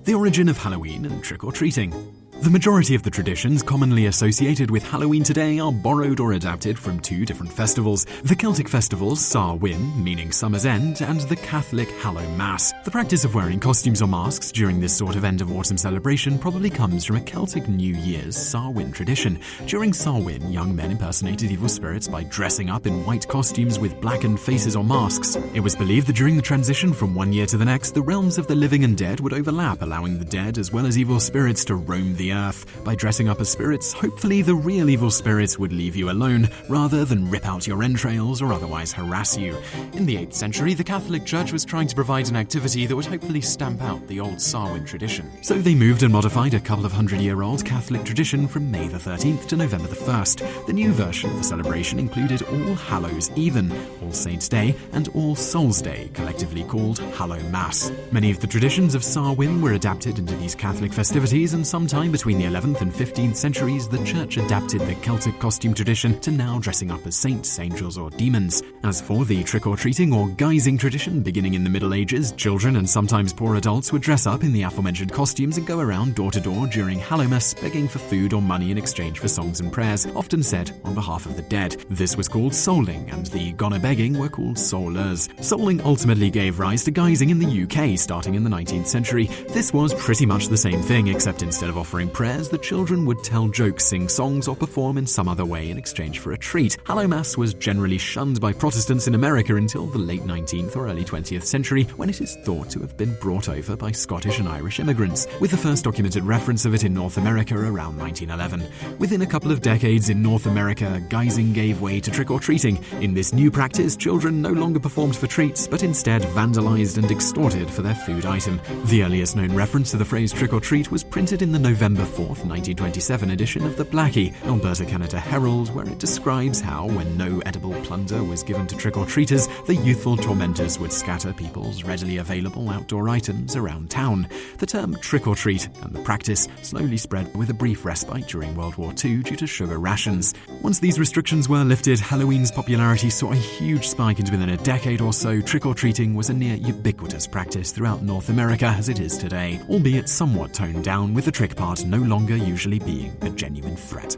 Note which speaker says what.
Speaker 1: The origin of Halloween and trick-or-treating. The majority of the traditions commonly associated with Halloween today are borrowed or adapted from two different festivals: the Celtic festivals Samhain, meaning summer's end, and the Catholic Hallowmass. The practice of wearing costumes or masks during this sort of end-of-autumn celebration probably comes from a Celtic New Year's Samhain tradition. During Samhain, young men impersonated evil spirits by dressing up in white costumes with blackened faces or masks. It was believed that during the transition from one year to the next, the realms of the living and dead would overlap, allowing the dead as well as evil spirits to roam the earth. By dressing up as spirits, hopefully the real evil spirits would leave you alone, rather than rip out your entrails or otherwise harass you. In the 8th century, the Catholic Church was trying to provide an activity that would hopefully stamp out the old Samhain tradition. So they moved and modified a couple of hundred-year-old Catholic tradition from May the 13th to November the 1st. The new version of the celebration included All Hallows Even, All Saints' Day, and All Souls' Day, collectively called Hallowmass. Many of the traditions of Samhain were adapted into these Catholic festivities, and sometime between the 11th and 15th centuries, the Church adapted the Celtic costume tradition to now dressing up as saints, angels, or demons. As for the trick-or-treating or guising tradition, beginning in the Middle Ages, children and sometimes poor adults would dress up in the aforementioned costumes and go around door to door during Hallowmass begging for food or money in exchange for songs and prayers, often said on behalf of the dead. This was called souling, and the goner begging were called soulers. Souling ultimately gave rise to guising in the UK starting in the 19th century. This was pretty much the same thing, except instead of offering prayers, the children would tell jokes, sing songs, or perform in some other way in exchange for a treat. Hallowmass was generally shunned by Protestants in America until the late 19th or early 20th century, when it is thought to have been brought over by Scottish and Irish immigrants, with the first documented reference of it in North America around 1911. Within a couple of decades in North America, guising gave way to trick-or-treating. In this new practice, children no longer performed for treats, but instead vandalized and extorted for their food item. The earliest known reference to the phrase trick-or-treat was printed in the November 4th, 1927 edition of the Blackie, Alberta Canada Herald, where it describes how, when no edible plunder was given to trick-or-treaters, the youthful tormentors would scatter people's readily available outdoor items around town. The term trick-or-treat and the practice slowly spread, with a brief respite during World War II due to sugar rations. Once these restrictions were lifted, Halloween's popularity saw a huge spike, and within a decade or so, trick-or-treating was a near ubiquitous practice throughout North America as it is today, albeit somewhat toned down, with the trick part no longer usually being a genuine threat.